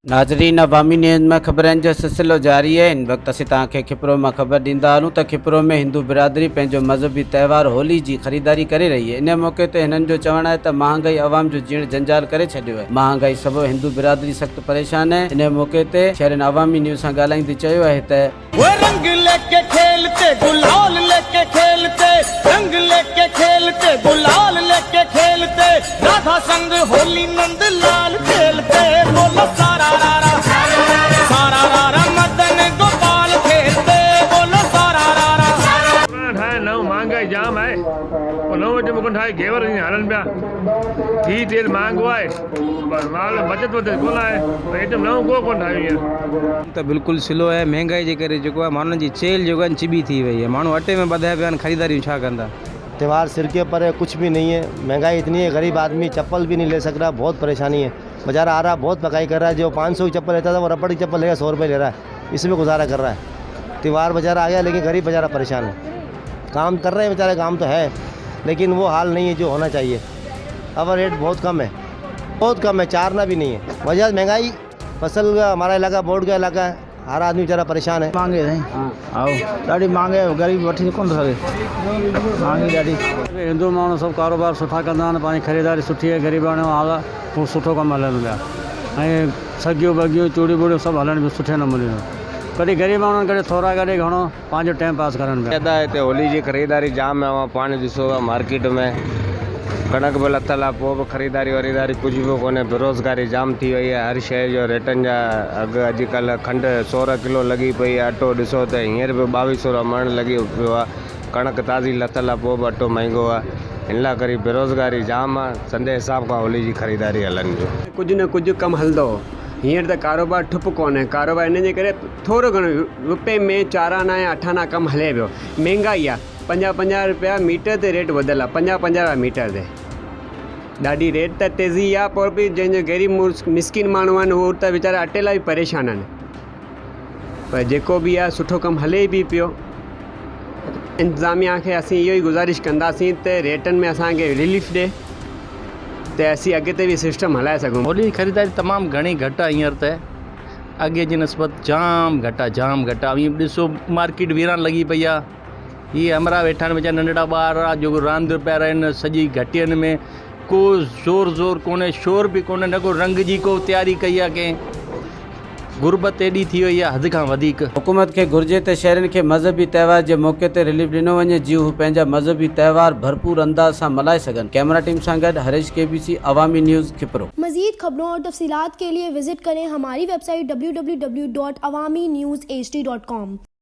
नाज़रीन, अवामी न्यूज़ में ख़बरनि जो सिलसिलो जारी है। इन वक्त असीं तव्हांखे खिपरो में ख़बर ॾींदा हलूं त खिपरो में हिंदू बिरादरी पंहिंजो मज़हबी त्यौहार होली जी ख़रीदारी करे रही है। इन मौक़े ते हिननि जो चवणु आहे त महांगाई अवाम जो जीण जंजाल करे छॾियो आहे। महांगाई सबबि हिंदू बिरादरी सख़्तु परेशान है। इन मौक़े ते शहरन अवामी न्यूज़ सां ॻाल्हाईंदे चयो आहे त रंग लेके खेलते गुलाल लेके खेलते, रंग लेके खेलते गुलाल लेके खेलते, राधा संग होली नंद लाल खेलते, बोलो सारा रारा सारा रारा मदन गोपाल खेलते, बोलो सारा रारा। ठाहे नव महंगाई जाम है नव वजे मुकन ठाहे घेवर हलन पिया थी तेल महांगो आहे माल बचत वधे कोन आहे आइटम नव को कोन ठाहियो हींअर तो बिल्कुल स्लो है। महंगाई जे करे जेको आहे माण्हुनि जी चेल जेको आहे चिबी थी वई है। माण्हू अटे में ॿधाया पिया आहिनि, ख़रीदारी छा कंदा। त्यौहार सिर के ऊपर है, कुछ भी नहीं है। महंगाई इतनी है, गरीब आदमी चप्पल भी नहीं ले सक रहा, बहुत परेशानी है। बाजार आ रहा बहुत पकाई कर रहा है। जो 500 की चप्पल लेता था वो रबड़ की चप्पल लेगा 100 रुपये ले रहा है, इसमें गुजारा कर रहा है। त्यौहार बाजार आ गया लेकिन गरीब बेचारा परेशान है। काम कर रहे हैं बेचारे, काम तो है लेकिन वो हाल नहीं है जो होना चाहिए। अब रेट बहुत कम है, बहुत कम है, चारना भी नहीं है। वजह महंगाई, फसल का हमारा इलाका बोर्ड का इलाका है, हर आदमी बेचारा परेशान है। मांगे आओ ॾाढी मांगे गरीब वठी कोन सके मांगे ॾाढी। हिंदू माण्हू सभु कारोबार सुठा कंदा आहिनि, पंहिंजी ख़रीदारी सुठी आहे, ग़रीबाणो हाल आहे सुठो कमु हलनि पिया ऐं सगियूं बगियूं चूड़ियूं वूड़ियूं सभु हलनि पियूं सुठे नमूने। कॾहिं ग़रीब माण्हुनि कॾहिं थोरा कॾहिं घणो पंहिंजो टाइम पास करनि पिया। ज़्यादा हिते होली जी ख़रीदारी जाम है। पाण ॾिसो आहे मार्केट में कणक बि लथल आहे, पोइ बि ख़रीदारी वरीदारी कुझु बि कोन्हे। बेरोज़गारी जाम थी वई आहे। हर शइ जो रेटनि जा अघु अॼुकल्ह खंडु 100 किलो लॻी पई आहे। अटो ॾिसो त हींअर बि 2200 मण लॻी पियो आहे। कणक ताज़ी लथल आहे, पोइ बि अटो महांगो आहे। हिन लाइ करे बेरोज़गारी जाम आहे। संदे हिसाब खां होली जी ख़रीदारी हलनि जो कुझु न कुझु कमु हलंदो। हींअर त कारोबार ठुप कोन्हे। कारोबार इन जे करे थोरो घणो रुपए में 4 आना या 8 आना कमु हले पियो। महांगाई आहे, 50-50 रुपया मीटर ते रेट वधियल आहे, 50-50 रुपया मीटर ते। ॾाढी रेट त तेज़ी आहे, पर बि जंहिंजो ग़रीब मिसकिन माण्हू आहिनि उहो त वीचारा अटे लाइ बि परेशान आहिनि। पर जेको बि आहे सुठो कमु हले बि पियो। इंतिज़ामिया खे असीं इहो ई गुज़ारिश कंदासीं त रेटनि में असांखे रिलीफ ॾिए त असीं अॻिते बि सिस्टम हलाए सघूं। होली जी ख़रीदारी तमामु घणी घटि आहे हींअर त, अॻे जी नस्बत जाम घटि आहे, जाम घटि आहे। हीअं ॾिसो मार्केट वीरान लॻी पई आहे। हीअ अमरा वेठा आहिनि वीचारा नंढड़ा ॿार आहे जेको रांदि पिया रहनि सॼी घटियनि में। को ज़ोर कोन्हे, शोर बि कोन्हे, न को रंग जी को तयारी कई आहे कंहिं। गुरबत एॾी थी वई आहे हद खां वधीक। हुकूमत खे घुर्जे त शहरनि खे मज़हबी त्यौहार जे मौक़े ते रिलीफ ॾिनो वञे जीअं हू पंहिंजा मज़हबी त्यौहार भरपूर अंदाज सां मल्हाए सघनि। कैमरा टीम सां गॾु हरीश KBC अवामी न्यूज़ खिपरो। मज़ीद खबरों और तफसीलात के लिए विजिट करें हमारी वेबसाइट www.awaminewshd.com।